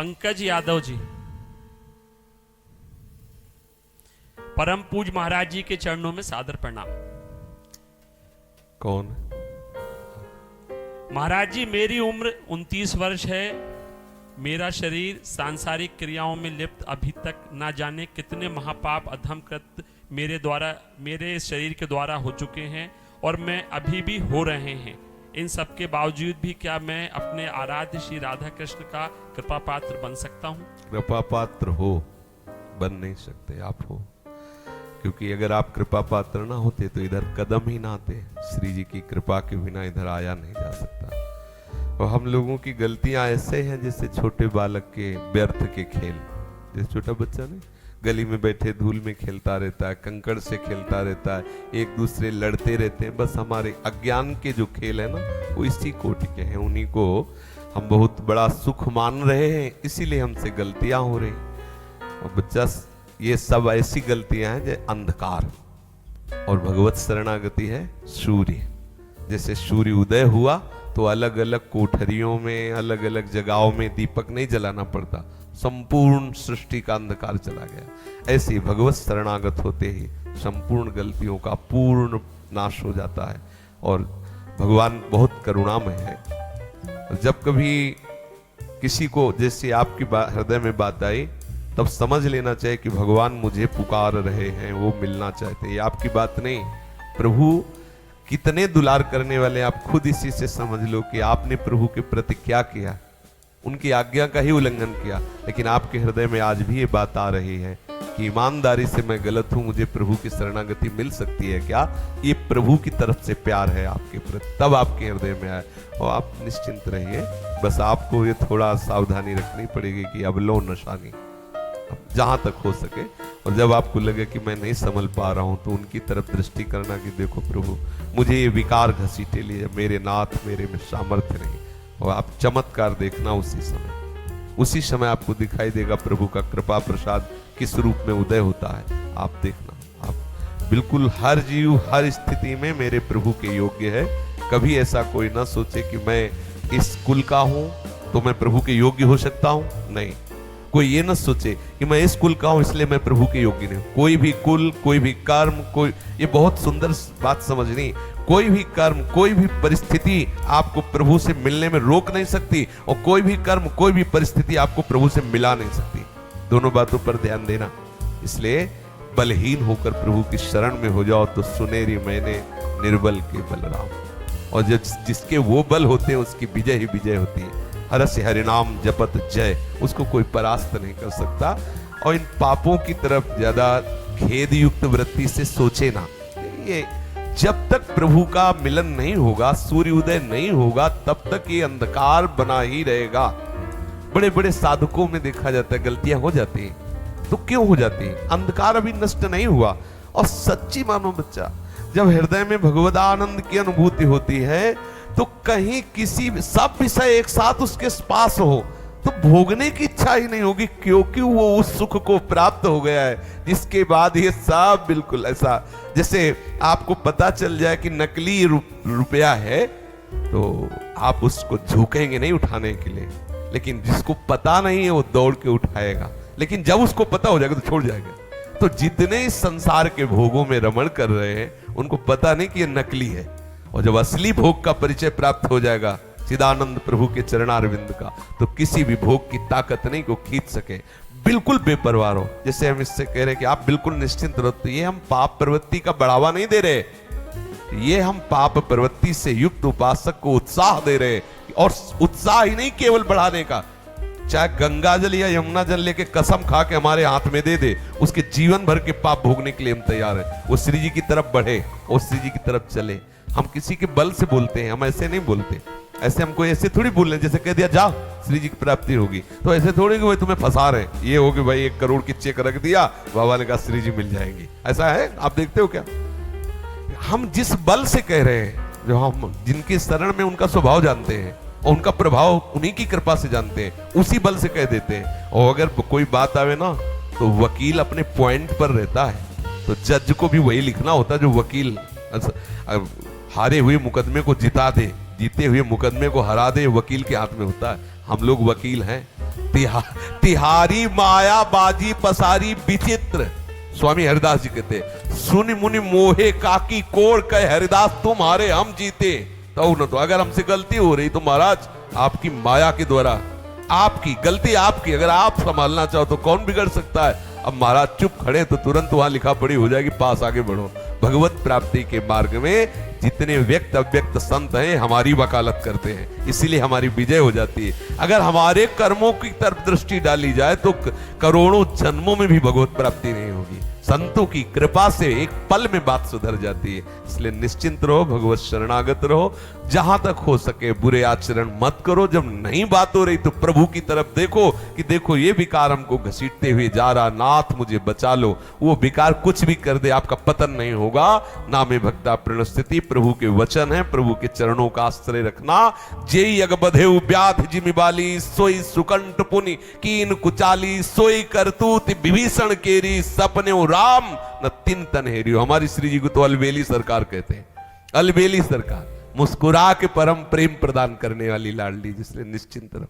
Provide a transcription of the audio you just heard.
पंकज यादव जी, परम पूज महाराज जी के चरणों में सादर प्रणाम। कौन? महाराज जी, मेरी उम्र 29 वर्ष है। मेरा शरीर सांसारिक क्रियाओं में लिप्त अभी तक ना जाने कितने महापाप अधम कृत मेरे शरीर के द्वारा हो चुके हैं और मैं अभी भी हो रहे हैं। इन सब के बावजूद भी क्या मैं अपने आराध्य श्री राधा कृष्ण का कृपा पात्र बन सकता हूँ? कृपा पात्र हो, बन नहीं सकते आप हो, क्योंकि अगर आप कृपा पात्र ना होते तो इधर कदम ही ना आते। श्री जी की कृपा के बिना इधर आया नहीं जा सकता। और हम लोगों की गलतियां ऐसे हैं जैसे छोटे बालक के व्यर्थ के खेल। जैसे छोटा बच्चा नहीं गली में बैठे धूल में खेलता रहता है, कंकड़ से खेलता रहता है, एक दूसरे लड़ते रहते हैं। बस हमारे अज्ञान के जो खेल है ना, वो इसी कोटि के हैं। उन्हीं को हम बहुत बड़ा सुख मान रहे हैं, इसीलिए हमसे गलतियां हो रही। और बच्चा, ये सब ऐसी गलतियां हैं जैसे अंधकार, और भगवत शरणागति है सूर्य। जैसे सूर्य उदय हुआ तो अलग अलग कोठरियों में, अलग अलग जगहों में दीपक नहीं जलाना पड़ता, संपूर्ण सृष्टि का अंधकार चला गया। ऐसे भगवत शरणागत होते ही संपूर्ण गलतियों का पूर्ण नाश हो जाता है। और भगवान बहुत करुणामय है। जब कभी किसी को जैसे आपकी हृदय में बात आई, तब समझ लेना चाहिए कि भगवान मुझे पुकार रहे हैं, वो मिलना चाहते हैं। ये आपकी बात नहीं, प्रभु कितने दुलार करने वाले, आप खुद इसी से समझ लो कि आपने प्रभु के प्रति क्या किया। उनकी आज्ञा का ही उल्लंघन किया, लेकिन आपके हृदय में आज भी ये बात आ रही है कि ईमानदारी से मैं गलत हूं, मुझे प्रभु की शरणागति मिल सकती है क्या? ये प्रभु की तरफ से प्यार है आपके प्रति, तब आपके हृदय में आए। और आप निश्चिंत रहिए। बस आपको ये थोड़ा सावधानी रखनी पड़ेगी कि अवलो नशानी, जहां तक हो सके। और जब आपको लगे कि मैं नहीं संभल पा रहा हूं, तो उनकी तरफ दृष्टि करना कि देखो प्रभु, मुझे ये विकार घसीटे लिए, मेरे नाथ मेरे में सामर्थ्य नहीं। और आप चमत्कार देखना उसी समय आपको दिखाई देगा प्रभु का कृपा प्रसाद किस रूप में उदय होता है। आप देखना, आप बिल्कुल हर जीव हर स्थिति में मेरे प्रभु के योग्य है। कभी ऐसा कोई ना सोचे कि मैं इस कुल का हूं तो मैं प्रभु के योग्य हो सकता हूं। नहीं, कोई ये न सोचे कि मैं इस कुल का हूं इसलिए मैं प्रभु के योग्य नहीं। कोई भी कुल, कोई भी कर्म, कोई, ये बहुत सुंदर बात समझनी, कोई भी कर्म, कोई भी परिस्थिति आपको प्रभु से मिलने में रोक नहीं सकती, और कोई भी कर्म, कोई भी परिस्थिति आपको प्रभु से मिला नहीं सकती। दोनों बातों पर ध्यान देना। इसलिए बलहीन होकर प्रभु की शरण में हो जाओ तो सुनेरी मैंने निर्बल के बलराम। और जिसके वो बल होते हैं उसकी विजय ही विजय होती है। हर से हरिनाम जपत जय, उसको कोई परास्त नहीं कर सकता। और इन पापों की तरफ ज्यादा खेद युक्त वृत्ति से सोचे ना। ये जब तक प्रभु का मिलन नहीं होगा, सूर्य उदय नहीं होगा, तब तक ये अंधकार बना ही रहेगा। बड़े बड़े साधकों में देखा जाता है गलतियां हो जाती हैं, तो क्यों हो जाती है? अंधकार अभी नष्ट नहीं हुआ। और सच्ची मानो बच्चा, जब हृदय में भगवद आनंद की अनुभूति होती है, तो कहीं किसी सब विषय एक साथ उसके पास हो तो भोगने की इच्छा ही नहीं होगी, क्योंकि वो उस सुख को प्राप्त हो गया है जिसके बाद ये सब बिल्कुल ऐसा, जैसे आपको पता चल जाए कि नकली रुपया है तो आप उसको झुकेंगे नहीं उठाने के लिए, लेकिन जिसको पता नहीं है वो दौड़ के उठाएगा, लेकिन जब उसको पता हो जाएगा तो छोड़ जाएगा। तो जितने इस संसार के भोगों में रमण कर रहे हैं उनको पता नहीं कि ये नकली है, और जब असली भोग का परिचय प्राप्त हो जाएगा चिदानंद प्रभु के चरणारविंद का, तो किसी भी भोग की ताकत नहीं को खींच सके। बिल्कुल बेपरवाह रहो। जैसे हम इससे कह रहे कि आप बिल्कुल निश्चिंत रहो, तो ये हम पाप प्रवृत्ति का बढ़ावा नहीं दे रहे, ये हम पाप प्रवृत्ति से युक्त उपासक को उत्साह दे रहे। और उत्साह ही नहीं केवल बढ़ाने का, चाहे गंगा जल या यमुना जल लेके कसम खा के हमारे हाथ में दे दे, उसके जीवन भर के पाप भोगने के लिए हम तैयार हैं। वो श्री जी की तरफ बढ़े और श्री जी की तरफ चले। हम किसी के बल से बोलते हैं, हम ऐसे नहीं बोलते। ऐसे हमको ऐसे थोड़ी बोल रहे, जैसे कह दिया जाओ श्री जी की प्राप्ति होगी, तो ऐसे थोड़ी कि भाई तुम्हें फंसा रहे हैं। ये हो कि भाई 1 करोड़ की चेक रख दिया, बाबा ने कहा श्री जी मिल जाएंगी, ऐसा है? आप देखते हो क्या? हम जिस बल से कह रहे हैं, जो हम जिनके शरण में उनका स्वभाव जानते हैं और उनका प्रभाव उन्हीं की कृपा से जानते हैं, उसी बल से कह देते हैं। और अगर कोई बात आवे ना, तो वकील अपने पॉइंट पर रहता है, तो जज को भी वही लिखना होता है जो वकील हारे हुए मुकदमे को जिता दे, जीते हुए मुकदमे को हरा दे, वकील के हाथ में होता है। हम लोग वकील हैं। तिहारी माया बाजी पसारी विचित्र, स्वामी हरिदास जी कहते, सुनि मुनि मोहे काकी कोड़ कहे हरिदास तुम्हारे हम जीते। तो न तो अगर हमसे गलती हो रही तो महाराज आपकी माया के द्वारा, आपकी गलती आपकी, अगर आप संभालना चाहो तो कौन बिगड़ सकता है। अब महाराज चुप खड़े तो तुरंत वहां लिखा पड़ी हो जाएगी, पास आगे बढ़ो। भगवत प्राप्ति के मार्ग में जितने व्यक्त अव्यक्त संत हैं हमारी वकालत करते हैं, इसीलिए हमारी विजय हो जाती है। अगर हमारे कर्मों की तरफ दृष्टि डाली जाए तो करोड़ों जन्मों में भी भगवत प्राप्ति नहीं होगी। संतों की कृपा से एक पल में बात सुधर जाती है। इसलिए निश्चिंत रहो, भगवत शरणागत रहो, जहां तक हो सके बुरे आचरण मत करो। जब नहीं बात हो रही तो प्रभु की तरफ देखो कि देखो ये विकार हमको घसीटते हुए जा रहा, नाथ मुझे बचा लो। वो विकार कुछ भी कर दे आपका पतन नहीं होगा। नामे भक्ता प्रणस्थिति प्रभु के वचन है, प्रभु के चरणों का आश्रय रखना। जेई अगबधे व्याध जिमिबाली सोई सुकंठ पुनि कीन कुचाली सोई करतूत विभीषण केरी सपने राम न तिन तन हेरियो। हमारी श्री जी को तो अलबेली सरकार कहते हैं, अलबेली सरकार, मुस्कुरा के परम प्रेम प्रदान करने वाली लाडली, जिसलिए निश्चिंत रहो।